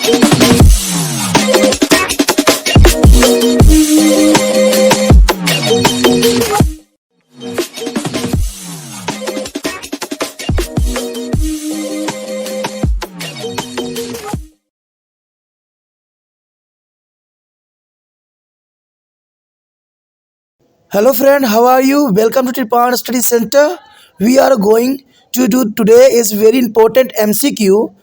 Hello friend, how are you? Welcome to Tripan Study Center. We are going to do today is very important MCQ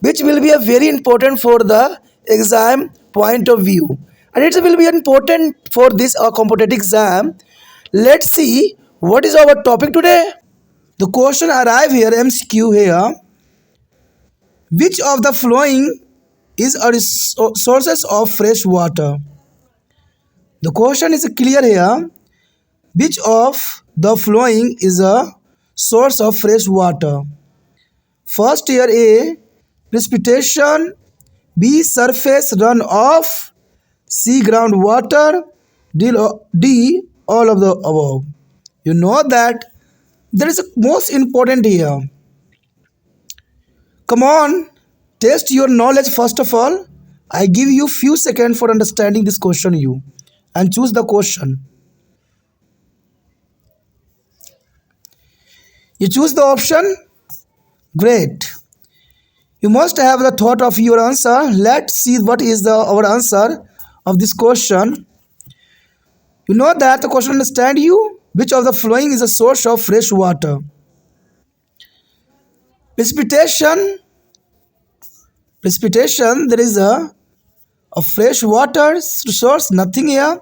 which will be a very important for the exam point of view, and it will be important for this competitive exam. Let's see what is our topic today. The question arrive here MCQ here. Which of the following is a sources of fresh water? The question is clear here. Which of the following is a source of fresh water? First here A. Precipitation, B. Surface runoff, C. Groundwater, D. All of the above. You know that there is a most important here. Come on, test your knowledge first of all. I give you few seconds for understanding this question you and choose the question. You choose the option? Great. You must have the thought of your answer. Let's see what is our answer of this question. You know that the question understand you? Which of the following is a source of fresh water? Precipitation. Precipitation, there is a fresh water source, nothing here.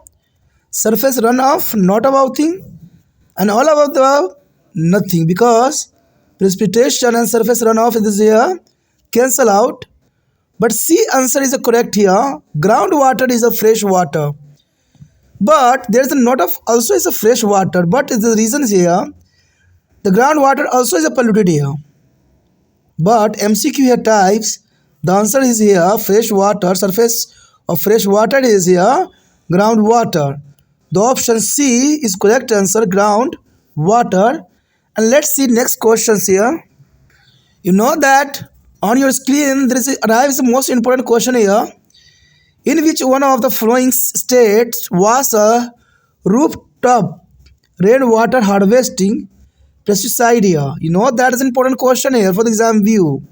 Surface runoff, not about thing. And all about the nothing, because precipitation and surface runoff is here cancel out. But C answer is correct here. Groundwater is a fresh water, but there is a not of also is a fresh water, but the reason is here the groundwater also is a polluted here. But MCQ here types the answer is here fresh water, surface of fresh water is here groundwater. The option C is correct answer, ground water. And let's see next questions here. You know that on your screen there is arrives the most important question here. In which one of the following states was a rooftop rainwater harvesting pesticide here? You know that is an important question here for the exam view.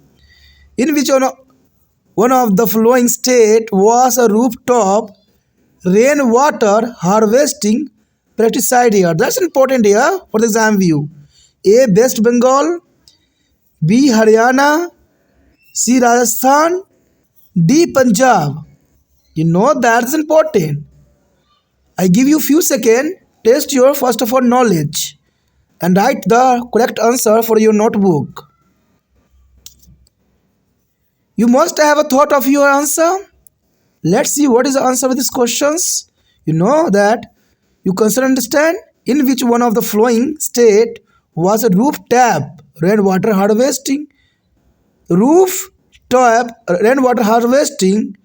In which one of the following state was a rooftop rainwater harvesting pesticide here? That's important here for the exam view. A. West Bengal, B. Haryana, C. Rajasthan, D. Punjab. You know that's important. I give you few seconds. Test your first of all knowledge and write the correct answer for your notebook. You must have a thought of your answer. Let's see what is the answer of these questions. You know that you can understand in which one of the following state was a rooftop rainwater harvesting. Rooftop rainwater harvesting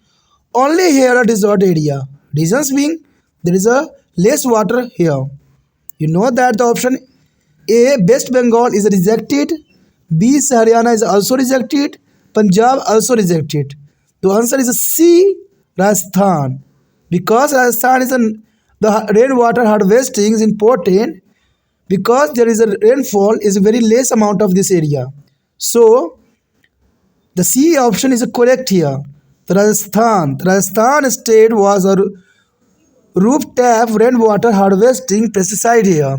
only here a desert area. Reasons being there is a less water here. You know that the option A West Bengal is rejected, B Haryana is also rejected, Punjab also rejected. The answer is C Rajasthan, because Rajasthan is the rainwater harvesting is important because there is a rainfall is a very less amount of this area. So the C option is correct here. The Rajasthan state was a rooftop rainwater harvesting pesticide here.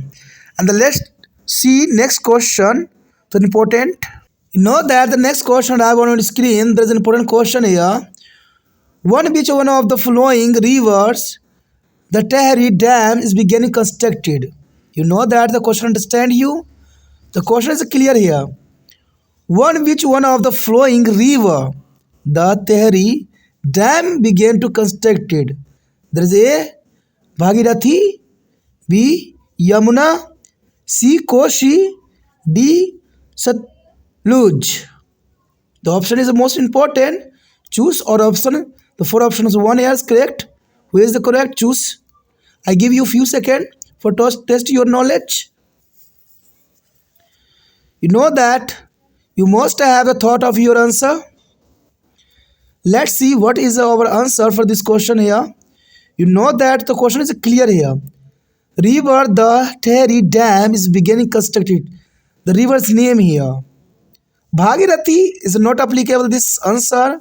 And the let's see next question. So important. You know that the next question I have on the screen. There is an important question here. Which one of the following rivers the Tehri Dam is beginning constructed? You know that the question understand you. The question is clear here. Which one of the flowing river the Tehri Dam began to constructed? There is A. Bhagirathi, B. Yamuna, C. Koshi, D. Satluj. The option is the most important. Choose or option. The four options. One here is correct. Who is the correct? Choose. I give you few seconds for test your knowledge. You know that you must have a thought of your answer. Let's see what is our answer for this question here. You know that the question is clear here. River the Tehri Dam is beginning constructed. The river's name here. Bhagirathi is not applicable this answer.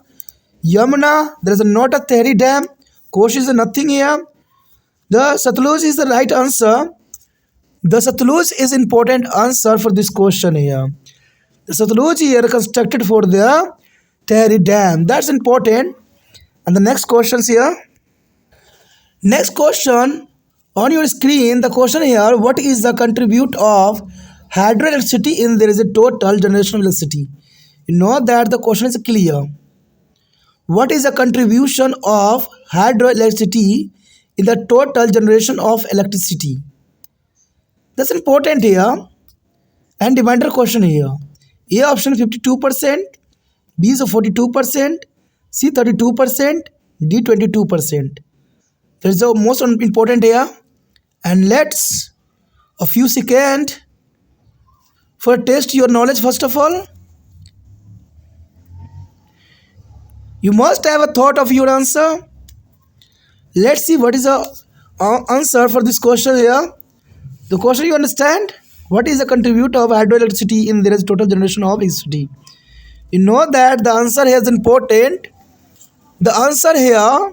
Yamuna, there is not a Tehri Dam. Koshi is nothing here. The Satluj is the right answer. The Satluj is important answer for this question here. The Satluj here constructed for the Tehri Dam. That's important. And the next questions here. Next question on your screen. The question here: what is the contribute of hydroelectricity in there is a total generation of electricity? You know that the question is clear. What is the contribution of hydroelectricity in the total generation of electricity? That's important here. And reminder question here. A option 52%, B is 42%, C 32%, D 22%. That is the most important here. And let's a few seconds for test your knowledge first of all. You must have a thought of your answer. Let's see what is the answer for this question here. The question you understand? What is the contributor of hydroelectricity in there is total generation of electricity? You know that the answer here is important. The answer here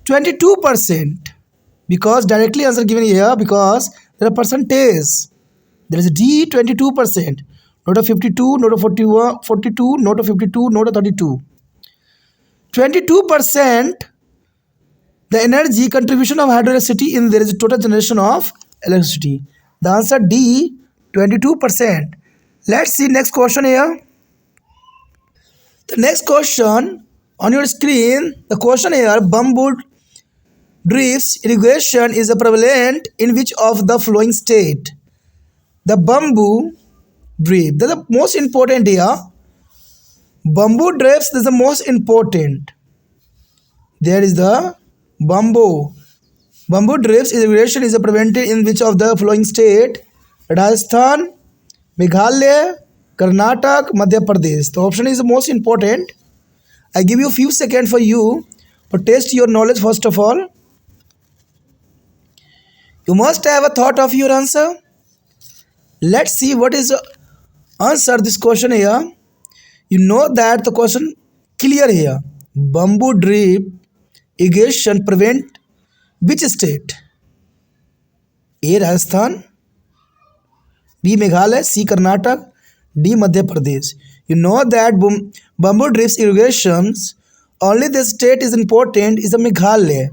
22%, because directly answer given here because there are percentage. There is D 22%, not a 52, not a 41, 42, not a 52, not a 32. 22% the energy contribution of hydroelectricity in there is total generation of electricity. The answer D 22%. Let's see next question here. The next question on your screen, the question here: bamboo drifts irrigation is prevalent in which of the following state? The bamboo drip, that's the most important here. Bamboo drifts is the most important. There is the bamboo. Bamboo drifts irrigation is prevented in which of the following state? Rajasthan, Meghalaya, Karnataka, Madhya Pradesh. The option is the most important. I give you a few seconds for you to test your knowledge first of all. You must have a thought of your answer. Let's see what is the answer this question here. You know that the question clear here. Bamboo drip irrigation prevent which state? A. Rajasthan, B. Meghalaya, C. Karnataka, D. Madhya Pradesh. You know that bamboo drips irrigations, only the state is important is the Meghalaya.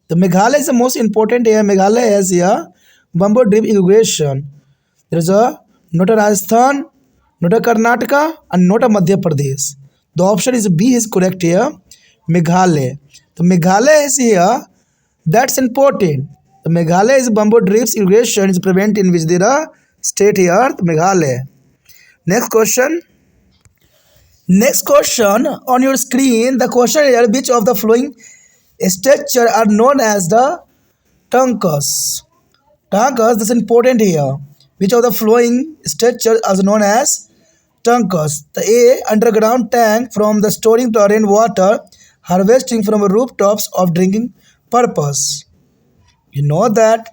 The Meghalaya is the most important here. Meghalaya has here bamboo drip irrigation. There is a not a Rajasthan, not a Karnataka, and not a Madhya Pradesh. The option is B is correct here. Meghalaya. The Meghalaya is here. That's important. The Meghalaya is bamboo drips irrigation is prevalent in which there are state here. The Meghalaya. Next question. Next question on your screen. The question here: which of the following structure are known as the tankas? Tankas. This is important here. Which of the following structures are known as tankas? The A. Underground tank from the storing the rainwater, harvesting from rooftops of drinking purpose. You know that.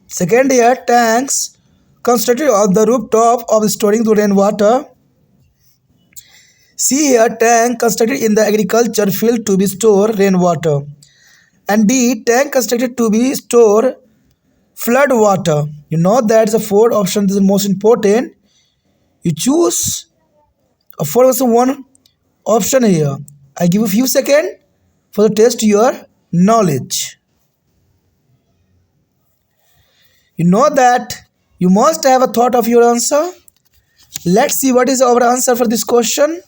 Second here, tanks constructed on the rooftop of storing the rainwater. C here, tank constructed in the agriculture field to be store rainwater. And D, tank constructed to be store flood water. You know that's the fourth option. This is the most important. You choose a fourth one option here. I give a few seconds for the test your knowledge. You know that you must have a thought of your answer. Let's see what is our answer for this question.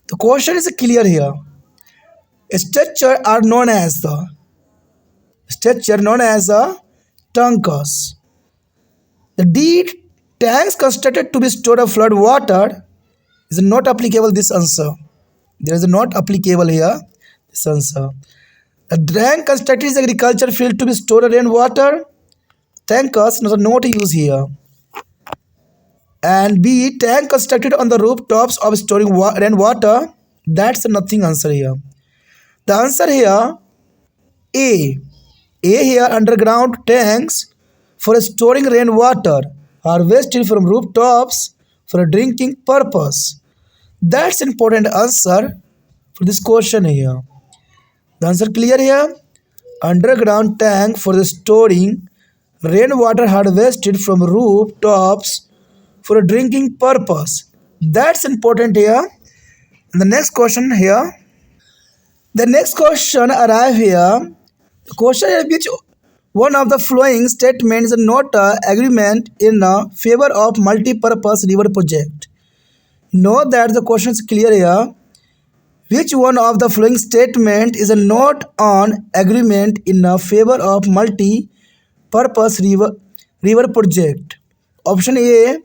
The question is clear here. Structure are known as the tankers. The D, tanks constructed to be stored of flood water, is not applicable this answer. There is not applicable here this answer. The tank constructed is agriculture field to be stored rainwater. Tankers not used here. And B, tank constructed on the rooftops of storing rainwater. That's a nothing answer here. The answer here A. A here underground tanks for storing rainwater harvested from rooftops for a drinking purpose. That's important answer for this question here. The answer clear here? Underground tank for the storing rainwater harvested from rooftops for a drinking purpose. That's important here. And the next question here. The next question arrive here. The question is which one of the following statements is not a agreement in favor of multi-purpose river project. Know that the question is clear here. Which one of the following statement is not on agreement in favor of multi-purpose river project? Option A,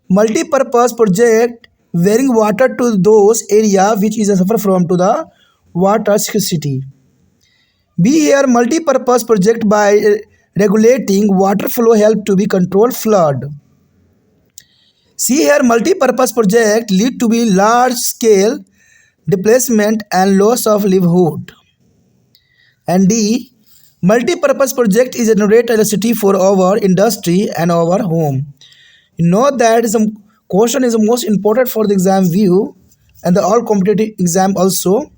multi-purpose project bearing water to those area which is suffer from to the water scarcity. B here, multi-purpose project by regulating water flow help to be control flood. C here, multi-purpose project lead to be large scale displacement and loss of livelihood. And D, multi-purpose project is generate electricity for our industry and our home. You know that is a question is the most important for the exam view and the all competitive exam also.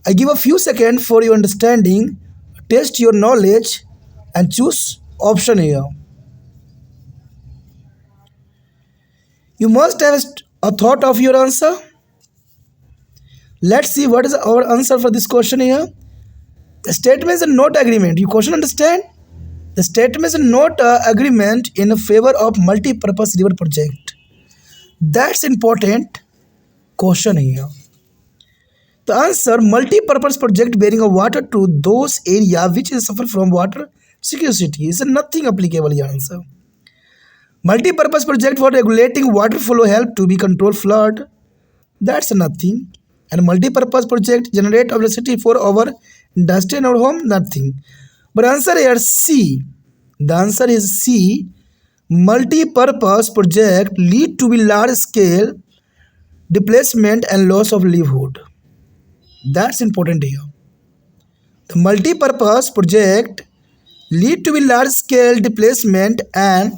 I give a few seconds for your understanding, test your knowledge and choose option here. You must have a thought of your answer. Let's see what is our answer for this question here. The statement is a not agreement. You question understand? The statement is a not agreement in favor of multi-purpose river project. That's important question here. The answer, multi-purpose project bearing a water to those area which is suffer from water scarcity is nothing applicable here answer. Multi-purpose project for regulating water flow help to be control flood. That's nothing. And multi-purpose project generate electricity for our industry and our home, nothing. But answer here C. The answer is C. Multi-purpose project lead to be large scale displacement and loss of livelihood. That's important here. The multi-purpose project lead to be large scale displacement and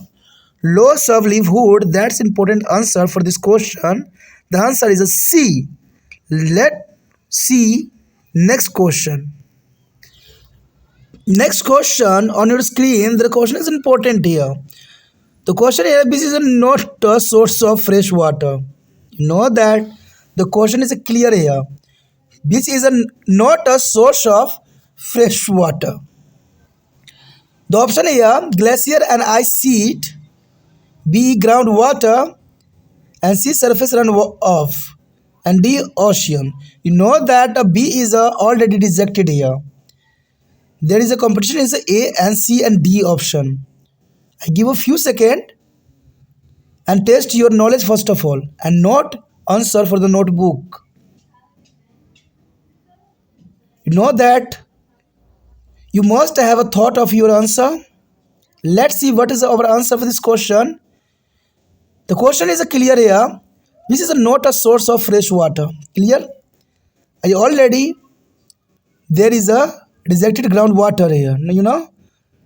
loss of livelihood. That's important answer for this question. The answer is a C. Let's see next question. Next question on your screen. The question is important here. The question here, this is not a source of fresh water. You know that the question is clear here. This is not a source of fresh water. The option here, glacier and ice sheet. B, groundwater. And C, surface runoff. And D, ocean. You know that B is already rejected here. There is a competition is A and C and D option. I give a few seconds and test your knowledge first of all and not answer for the notebook. You know that you must have a thought of your answer. Let's see what is our answer for this question. The question is clear here. This is not a source of fresh water. Clear? I already there is a rejected groundwater here. You know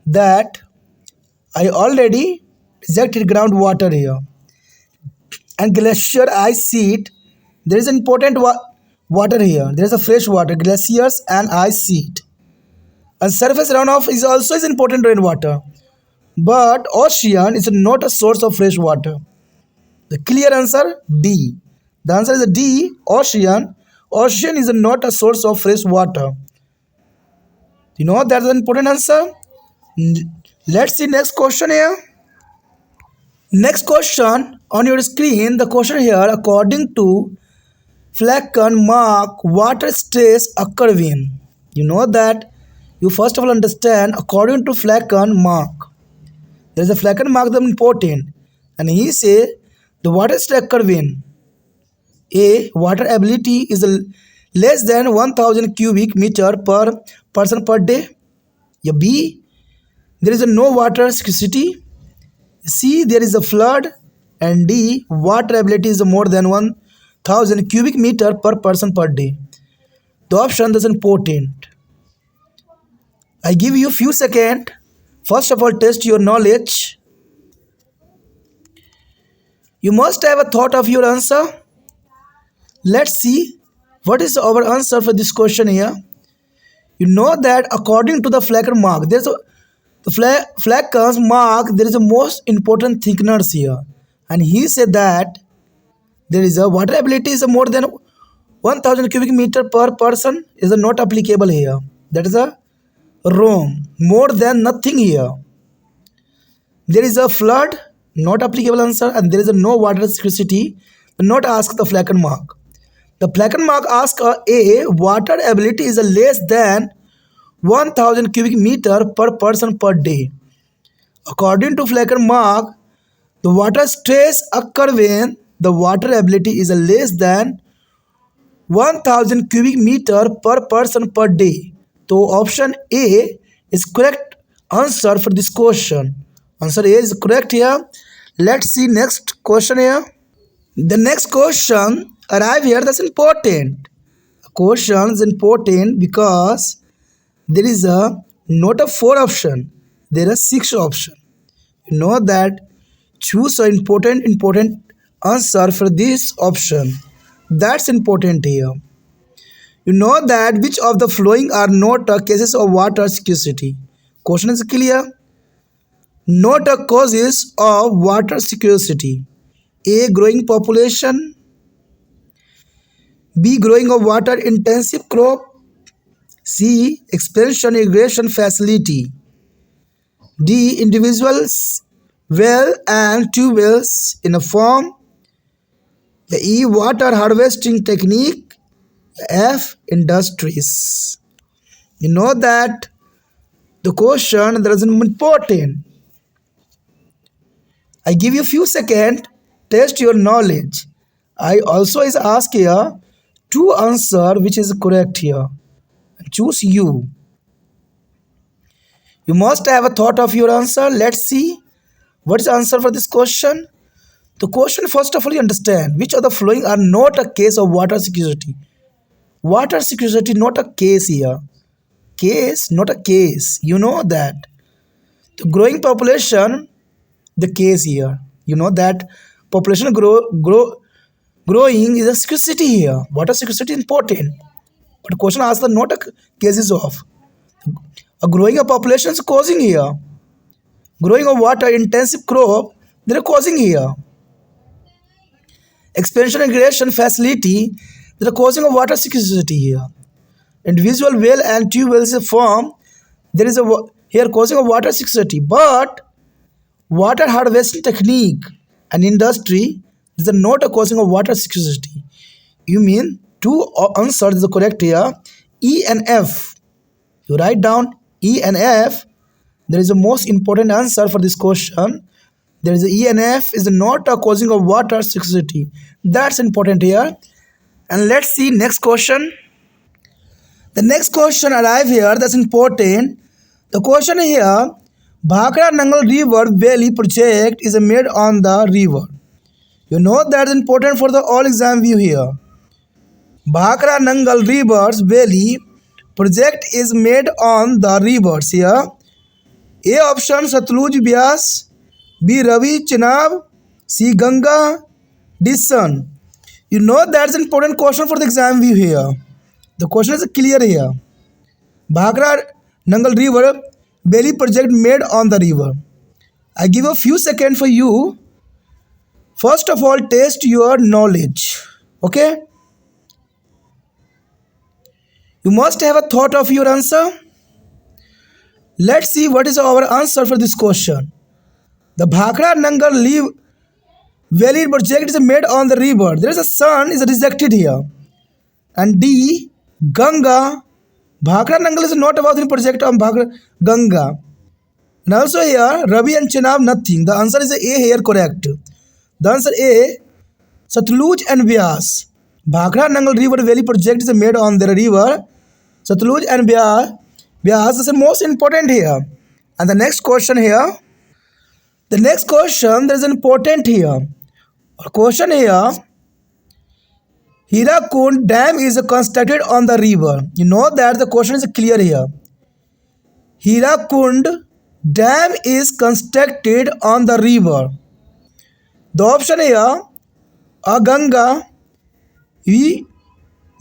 that I already rejected groundwater here. And glacier ice sheet. There is important water here. There is a fresh water, glaciers and ice sheet. And surface runoff is also is important rainwater. But ocean is not a source of fresh water. The clear answer D. The answer is D, ocean. Ocean is not a source of fresh water. You know that's an important answer. Let's see next question here. Next question on your screen. The question here, according to Flacken mark, water stress occur when? You know that you first of all understand according to Flacken mark. There is a Flacken mark that is important. And he say the water stress occur when? A, water ability is less than 1000 cubic meter per person per day. Yeah, B, there is no water scarcity. C, there is a flood. And D, water ability is more than 1000 1,000 cubic meter per person per day. The option is important. I give you few seconds. First of all, test your knowledge. You must have a thought of your answer. Let's see what is our answer for this question here. You know that according to the Flecker mark, there's a the Flecker's mark. There is a most important thickness here, and he said that there is a water ability is a more than 1,000 cubic meter per person is a not applicable here. That is a wrong. More than nothing here. There is a flood, not applicable answer, and there is a no water scarcity, not ask the Flecken mark. The Flecken mark asks a water ability is a less than 1,000 cubic meter per person per day. According to Flecken mark, the water stress occur when the water ability is a less than 1,000 cubic meter per person per day. So option A is correct answer for this question. Answer A is correct here. Let's see next question here. The next question arrive here. That's important. Question is important because there is a not a four option. There are six option. You know that choose an important answer for this option. That's important here. You know that which of the following are not cases of water scarcity. Question is clear. Not a causes of water scarcity. A. Growing population. B. Growing of water intensive crop. C. Expansion irrigation facility. D. Individuals well and tube wells in a farm. The E. Water harvesting technique. F. Industries. You know that the question that is important. I give you few seconds. Test your knowledge. I also is ask here to answer which is correct here. Choose you. You must have a thought of your answer. Let's see what is the answer for this question. The question first of all you understand which of the following are not a case of water scarcity. Water scarcity not a case here. Case not a case. You know that. The growing population the case here. You know that population growing is a scarcity here. Water scarcity important. But question asks the not a cases of. A growing a population is causing here. Growing of water intensive crop they are causing here. Expansion irrigation facility they are causing a water scarcity here. Individual well and tube wells form there is a here causing a water scarcity. But water harvesting technique and industry is not a causing of water scarcity. You mean two answers is correct here. E and F. You write down E and F. There is a most important answer for this question. There is a E and F is not a causing of water scarcity. That's important here. And let's see next question. The next question arrive here. That's important. The question here. Bhakra Nangal River Valley project is made on the river. You know that's important for the all exam view here. Bhakra Nangal Rivers Valley project is made on the rivers here. A option Satluj Byas, B Ravi Chenab, C Ganga, D Sun. You know that's an important question for the exam view here. The question is clear here. Bhakra Nangal River Valley project made on the river. I give a few seconds for you. First of all, test your knowledge. Okay? You must have a thought of your answer. Let's see what is our answer for this question. The Bhakra Nangal Valley project is made on the river. There is a sun is rejected here. And D. Ganga. Bhakra Nangal is not about the project of Bhakra Ganga. And also here, Ravi and Chenab nothing. The answer is A here correct. The answer A. Satluj and Vyas. Bhakra Nangal River Valley project is made on the river. Satluj and Vyas is the most important here. And the next question here. The next question there is important here. A question here. Hirakund Dam is constructed on the river. You know that the question is clear here. Hirakund Dam is constructed on the river. The option here A Ganga, B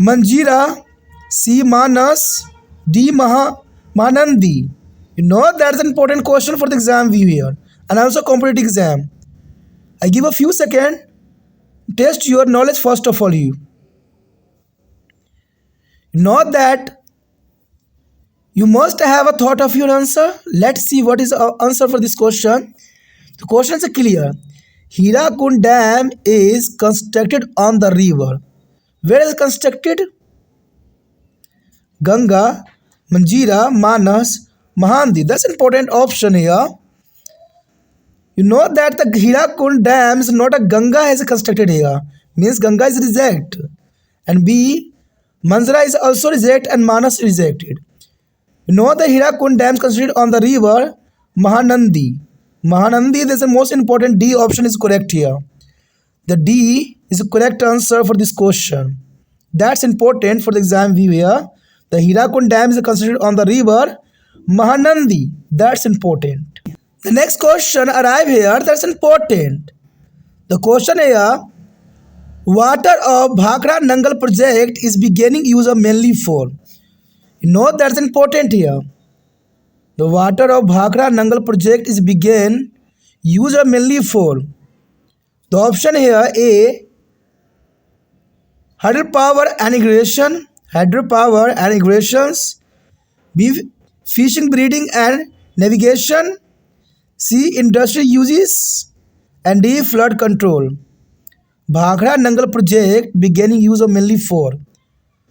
Manjira, C Manas, D Mahanandi. You know that's an important question for the exam view here and also competitive exam. I give a few seconds. Test your knowledge first of all. You know that you must have a thought of your answer. Let's see what is the answer for this question. The question is clear. Hirakund Dam is constructed on the river. Where is it constructed? Ganga, Manjira, Manas, Mahandi. That's an important option here. You know that the Hirakund Dam is not a Ganga has constructed here. Means Ganga is reject. And B, Manjara is also reject and Manas rejected. You know the Hirakund Dam is constructed on the river Mahanandi. Mahanandi, this is the most important D option is correct here. The D is the correct answer for this question. That's important for the exam view here. The Hirakund Dam is constructed on the river Mahanandi. That's important. The next question arrive here. That's important. The question here. Water of Bhakra Nangal project is beginning use of mainly for. You know that's important here. The water of Bhakra Nangal project is began use of mainly for. The option here A hydropower and irrigation, hydropower and irrigations, B fishing breeding and navigation, C industry uses, and D flood control. Bhakra Nangal project beginning use of mainly for.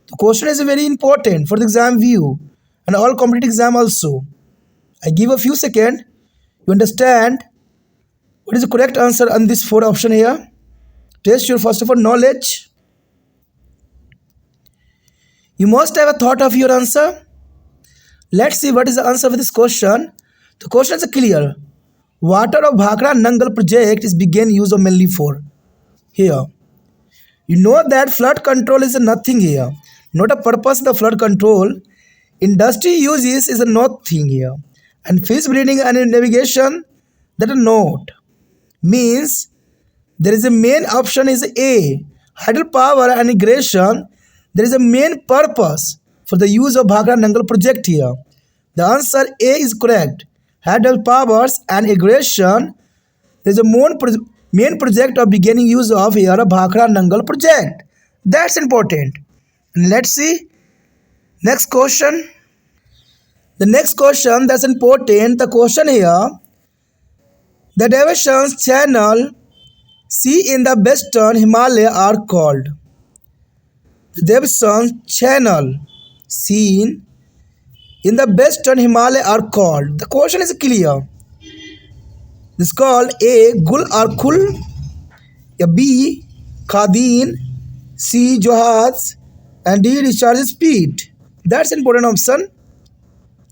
The question is very important for the exam view and all competitive exam also. I give a few seconds. You understand what is the correct answer on this four option here. Test your first of all knowledge. You must have a thought of your answer. Let's see what is the answer for this question. The question is clear. Water of Bhakra Nangal project is began use of mainly for. Here. You know that flood control is nothing here. Not a purpose the flood control. Industry uses is a nothing here. And fish breeding and navigation that are not. Means there is a main option is A. Hydropower and irrigation. There is a main purpose for the use of Bhakra Nangal project here. The answer A is correct. Hydropowers and irrigation. There is a main project of beginning use of here Bhakra Nangal project. That's important. And let's see next question. The next question that's important. The question here. The diversions channel sea in the western Himalaya are called. The diversions channel seen in the western Himalaya are called. The question is clear. This is called A. Gul or Kul, B. Khadin, C. Johaz, and D. Recharge speed. That's an important option.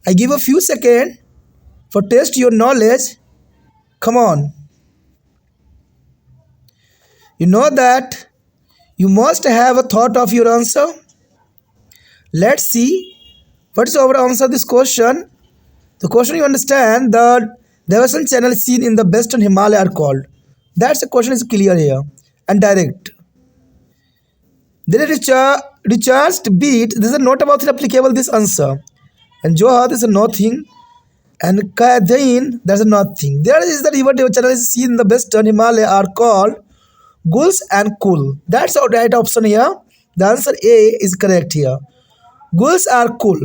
I give a few seconds for test your knowledge. Come on. You know that you must have a thought of your answer. Let's see what is our answer this question. The question you understand the diversion channel seen in the western Himalaya are called. That's the question is clear here and direct. There is recharged beat. This is not about applicable this answer. And Johad is a nothing. And Kadain, that's a nothing. There is the river channel is seen in the western Himalaya are called Guls and Kul. That's our right option here. The answer A is correct here. Guls are Kul.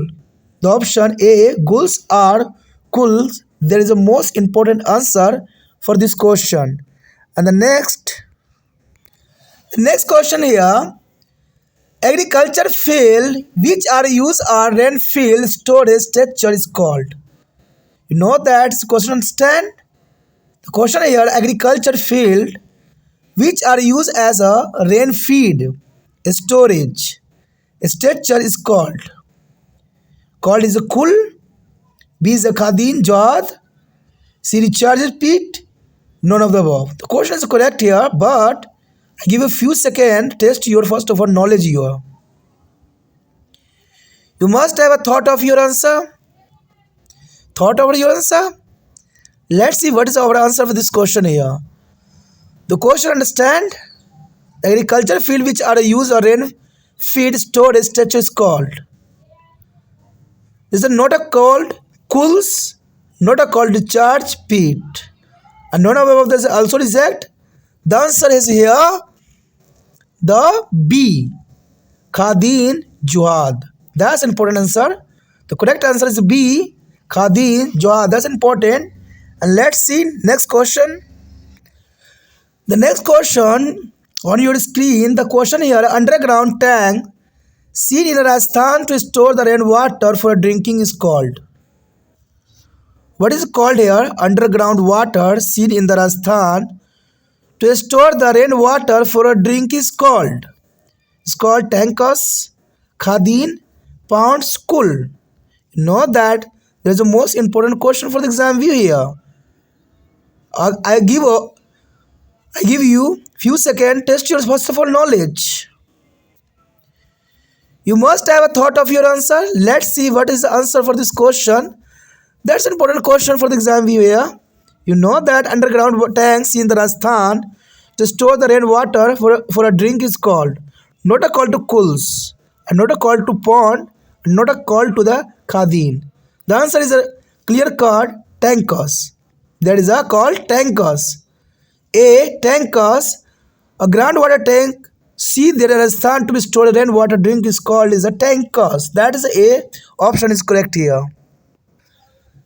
The option A, Guls are Kul. There is a most important answer for this question. And the next question here. Agriculture field which are used are rainfield storage structure is called. You know that question understand? The question here agriculture field which are used as a rainfeed storage structure is called. Called is a Kul, B is a Khadin, Jad, C recharge pit, none of the above. The question is correct here, but I give a few seconds, test your first of all knowledge here. You must have a thought of your answer. Thought over your answer? Let's see what is our answer for this question here. The question understand the agriculture field which are used or rain feed storage structure is called. This is not a called cools, not a called discharge pit. And none of this also reject. The answer is here the B. Khadin Juhad. That's important answer. The correct answer is B. Khadin Juhad. That's important. And let's see next question. The next question on your screen, the question here, underground tank seen in Rajasthan to store the rainwater for drinking is called. What is called here? Underground water seen in the Rajasthan to store the rainwater for a drink is called. It's called tankas, khadin, pounds, kul. Know that there is a most important question for the exam view here. I give you few seconds. Test your first of all knowledge. You must have a thought of your answer. Let's see what is the answer for this question. That's an important question for the exam view here. You know that underground tanks in the Rajasthan to store the rainwater for a drink is called. Not a call to cools, and not a call to pond, and not a call to the khadin. The answer is a clear cut tankers. That is a called tankers. A tankers, a groundwater tank. See there is a stand to be stored rainwater drink is called is a tankers. That is A option is correct here.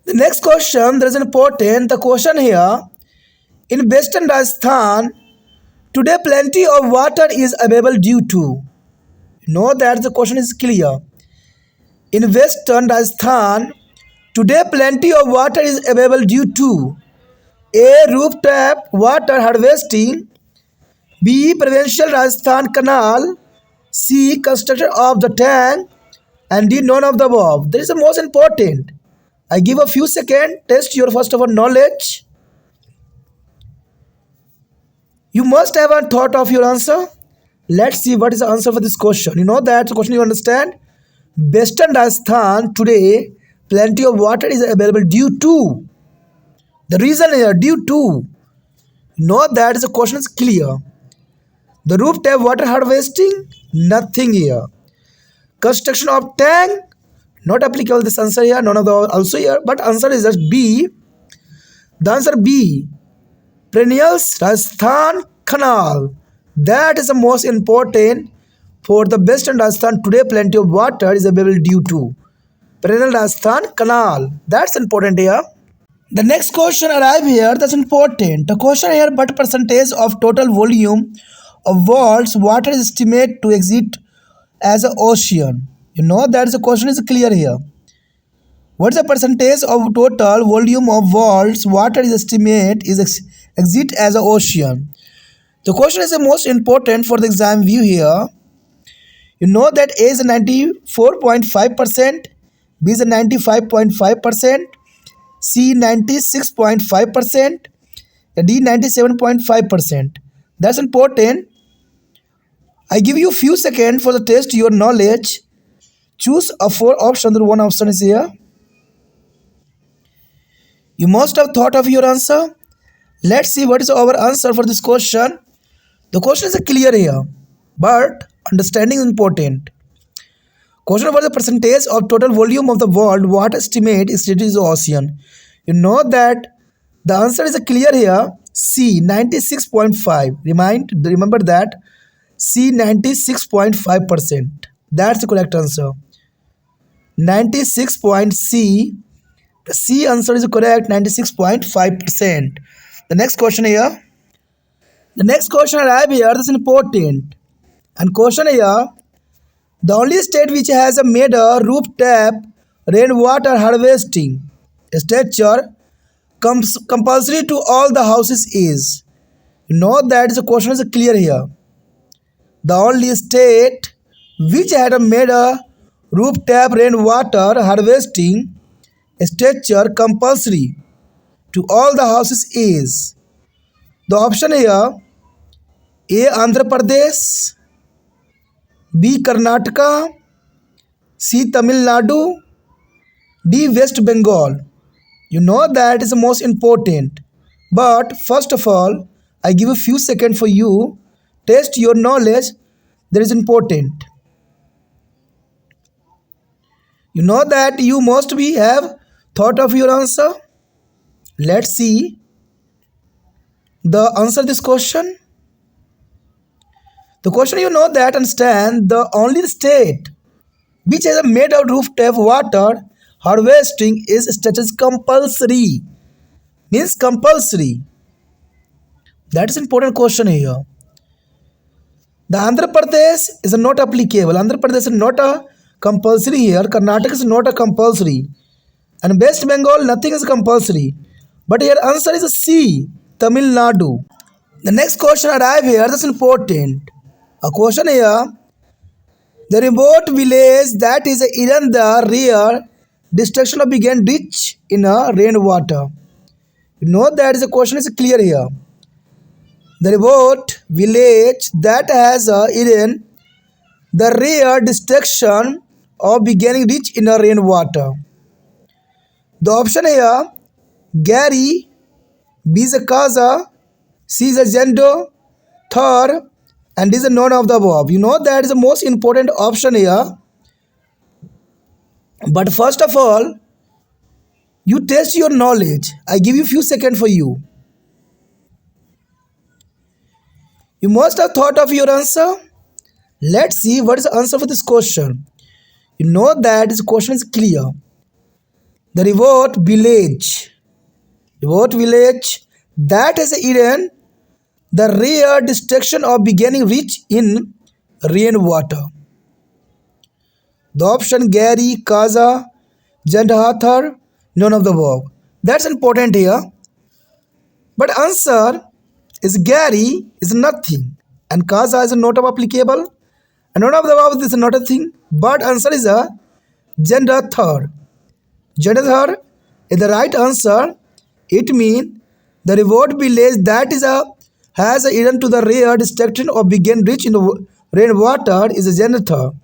The next question, there is an important the question here. In Western Rajasthan, today plenty of water is available due to. Know that the question is clear. In Western Rajasthan, today plenty of water is available due to A. Rooftop water harvesting, B. Provincial Rajasthan Canal, C. Construction of the tank, and D. None of the above. This is the most important. I give a few seconds, test your first of all knowledge. You must have a thought of your answer. Let's see what is the answer for this question. You know that the question you understand. Western Rajasthan today plenty of water is available due to. The reason here due to. Know that the question is clear. The rooftop water harvesting, nothing here. Construction of tank, not applicable this answer here, none of the also here, but answer is just B. The answer B. Perennials Rajasthan Canal. That is the most important for the Western Rajasthan today plenty of water is available due to Perennial Rajasthan Canal. That's important here. The next question arrive here, that's important. The question here, what percentage of total volume of world's water is estimated to exist as an ocean? You know that the question is clear here. What is the percentage of total volume of world's water is estimated is exist as an ocean? The question is the most important for the exam view here. You know that A is 94.5%, B is 95.5%, C 96.5%, D 97.5%. That's important. I give you few seconds for the test your knowledge. Choose a four option. The one option is here. You must have thought of your answer. Let's see what is our answer for this question. The question is clear here, but understanding is important. Question about the percentage of total volume of the world water estimate is the ocean. You know that the answer is clear here. C 96.5. Remember that C 96.5%. That's the correct answer. 96 point C. The C answer is correct. 96.5%. The next question here. The next question arrive here. This is important. And question here. The only state which has made a rooftop rainwater harvesting structure compulsory to all the houses is. You know that the question is clear here. The only state which had made a rooftop rainwater harvesting structure compulsory to all the houses is. The option here A. Andhra Pradesh, B. Karnataka, C. Tamil Nadu, D. West Bengal. You know that is the most important. But first of all, I give a few seconds for you. Test your knowledge. That is important. You know that you must be have thought of your answer. Let's see the answer this question. The question you know that understand the only state which has a made out rooftop water harvesting is status compulsory. Means compulsory. That is important question here. The Andhra Pradesh is not applicable. Andhra Pradesh is not a compulsory here. Karnataka is not a compulsory. And West Bengal, nothing is compulsory. But here answer is C, Tamil Nadu. The next question arrive here, that's important. A question here. The remote village that is in the rear destruction of began rich in a rainwater. You know that is a question is clear here. The remote village that has in the rear destruction of beginning rich in a rainwater. The option here Gary, B is a Kaza, C is a Zendo, Thor, and D is a none of the above. You know that is the most important option here. But first of all, you test your knowledge. I give you few seconds for you. You must have thought of your answer. Let's see what is the answer for this question. You know that this question is clear. The remote village that has hidden the rare destruction of beginning rich in rainwater. The option Gary, Kaza, Jandhathar, none of the above. That's important here. But answer is Gary is nothing and Kaza is not applicable and none of the above is not a thing. But answer is a Jandhathar. Jandhathar is the right answer. It means the reward village that is a has a hidden to the rare destruction or begin rich in the rainwater is a Jandhathar.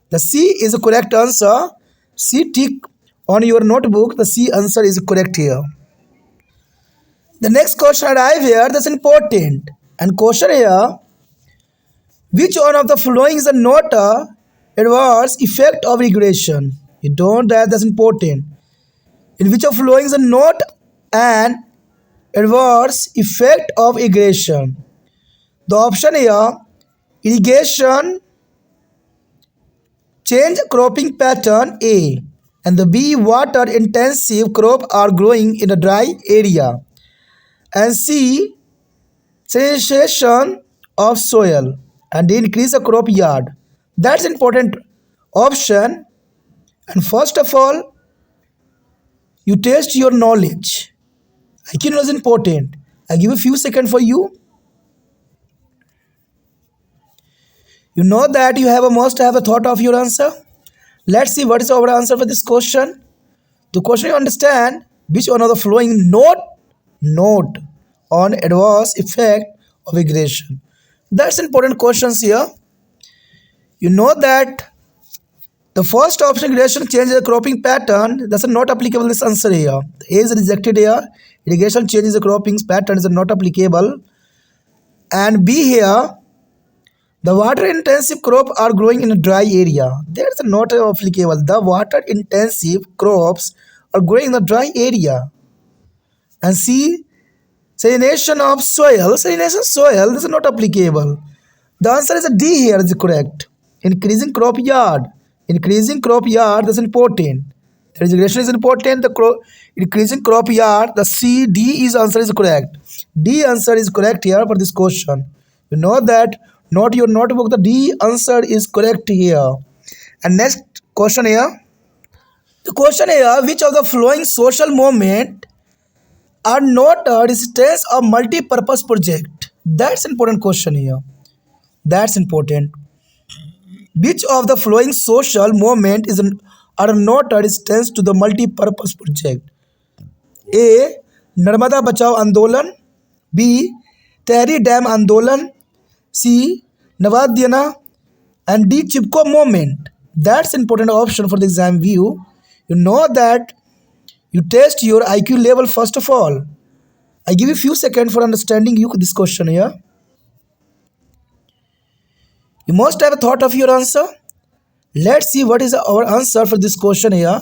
The C is the correct answer. C tick on your notebook. The C answer is correct here. The next question arrive here. That's important. And question here. Which one of the following is not a adverse effect of regression? You don't have that's important. In which of following is not an adverse effect of irrigation? The option here irrigation change cropping pattern A and the B water intensive crop are growing in a dry area and C sensation of soil and increase the crop yard. That's important option. And first of all, you test your knowledge. IQ knowledge is important. I give a few seconds for you. You know that you have a must have a thought of your answer. Let's see what is our answer for this question. The question you understand which one of the following note on adverse effect of regression. That's important questions here. You know that the first option irrigation changes the cropping pattern. That's not applicable this answer here. A is rejected here. Irrigation changes the cropping pattern is not applicable. And B here. The water intensive crop are growing in a dry area. That's not applicable. The water intensive crops are growing in a dry area. And C, salination of soil. Salination soil this is not applicable. The answer is D here is correct. Increasing crop yard. Increasing crop yard is important. The irrigation is important. The increasing crop yard. The C, D is answer is correct. D answer is correct here for this question. You know that. Not your notebook. The D answer is correct here. And next question here. The question here, which of the following social movement are not a resistance of multi-purpose project? That's important question here. That's important. Which of the following social movement are not a resistance to the multi-purpose project? A. Narmada Bachao Andolan. B. Tehri Dam Andolan. C. Navadyana, and D. Chipko moment. That's important option for the exam view. You know that you test your IQ level first of all. I give you few seconds for understanding you this question here. You must have a thought of your answer. Let's see what is our answer for this question here.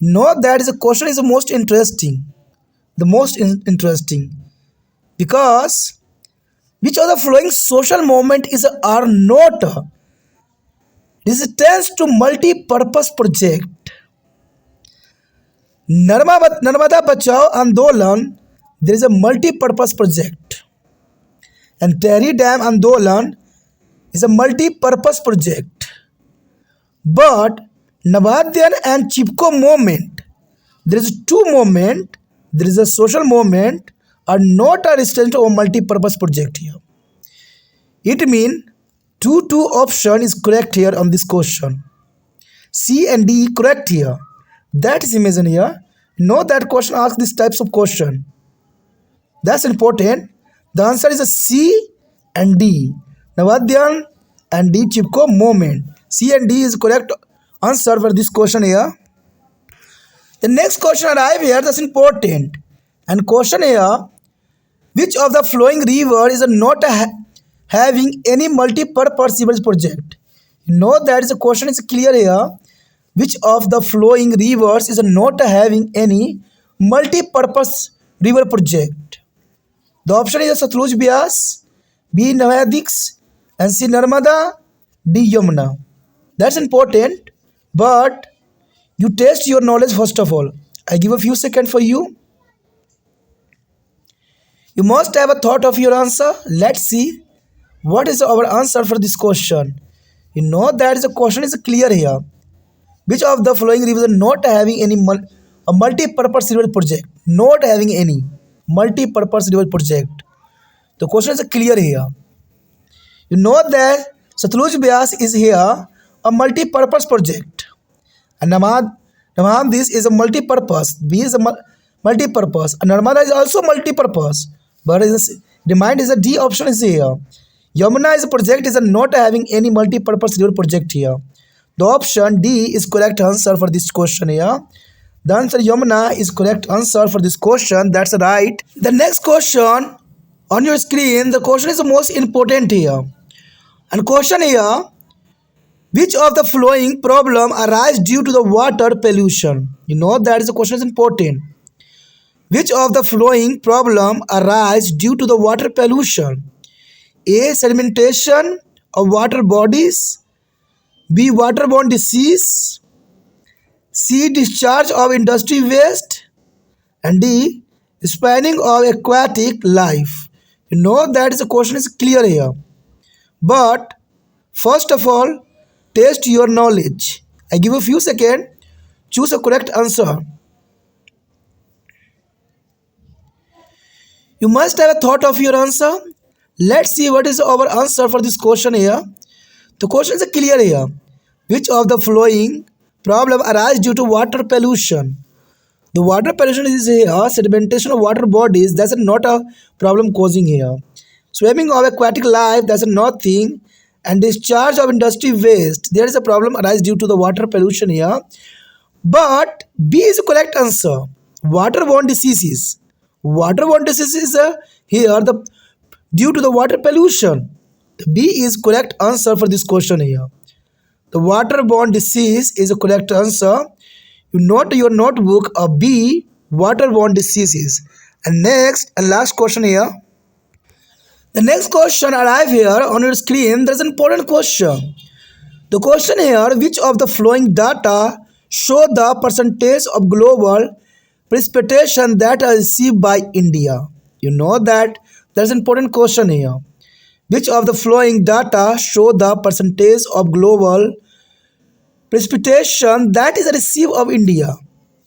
Know that is a question is the most interesting. The most interesting because which of the following social movement is are not resistance to multi-purpose project. Narmada Bachao Andolan, there is a multi-purpose project, and Tehri Dam Andolan is a multi-purpose project. But Navadyan and Chipko movement, there is two movement, there is a social movement, are not a resistance to a multi-purpose project here. It means two option is correct here on this question. C and D correct here. That is imagine here. Know that question asks these types of question. That's important. The answer is a C and D. Navadyan and D Chipko moment. C and D is correct answer for this question here. The next question arrive here. That's important. And question here. Which of the flowing river is not having any multi-purpose sewage project? You know that is a question is clear here. Which of the flowing rivers is not having any multi-purpose river project? The option is Satluj Bias, B Navadix, and C Narmada, D Yamuna. That's important, but you test your knowledge first of all. I give a few seconds for you. You must have a thought of your answer. Let's see what is our answer for this question. You know that is a question is clear here. Which of the following rivers are not having any a multi-purpose river project? Not having any multi-purpose river project. The question is clear here. You know that Satluj Bias is here a multi-purpose project. And Namad this is a multi-purpose. B is a multi-purpose. And Narmada is also multi-purpose. But remind is a D option is here. Yamuna is a project is a not having any multi-purpose river project here. The option D is correct answer for this question here. The answer Yamuna is correct answer for this question. That's right. The next question on your screen, the question is the most important here. And question here, which of the following problem arise due to the water pollution? You know that is the question is important. Which of the following problem arise due to the water pollution? A. Sedimentation of water bodies. B. Waterborne disease. C. Discharge of industry waste. And D. Spanning of aquatic life. You know that is the question is clear here. But first of all, test your knowledge. I give a few seconds. Choose a correct answer. You must have a thought of your answer. Let's see what is our answer for this question here. The question is clear here. Which of the following problem arise due to water pollution? The water pollution is here. Sedimentation of water bodies. That's not a problem causing here. Swimming of aquatic life. That's a nothing. And discharge of industry waste. There is a problem arise due to the water pollution here. But B is the correct answer. Waterborne diseases. Waterborne diseases here due to the water pollution. The B is correct answer for this question here. The waterborne disease is a correct answer. You note your notebook a B, waterborne diseases. And next and last question here. The next question arrive here on your screen. There is an important question. The question here, which of the following data show the percentage of global precipitation that are received by India? You know that there is an important question here. Which of the following data show the percentage of global precipitation that is received of India?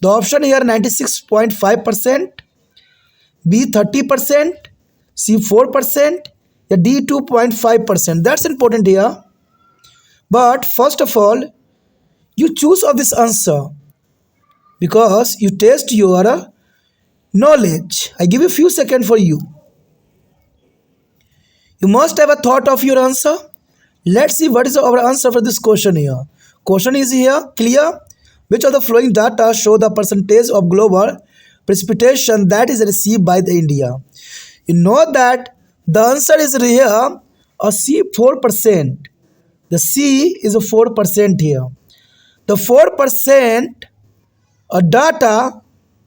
The option here 96.5%, B 30%, C 4%, D 2.5%. That's important here. But first of all, you choose of this answer because you test your knowledge. I give you a few seconds for you. You must have a thought of your answer. Let's see what is our answer for this question here. Question is here clear. Which of the following data show the percentage of global precipitation that is received by the India? You know that the answer is here a C 4%. The C is a 4% here. The 4% data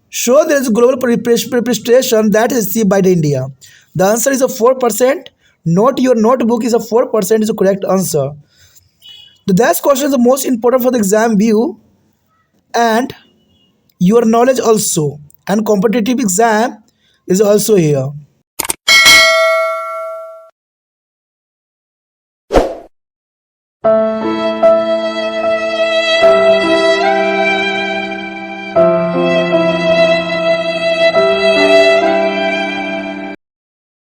show there is global precipitation that is received by the India. The answer is a 4%. Note your notebook is a 4% is the correct answer. The next question is the most important for the exam view and your knowledge also. And competitive exam is also here.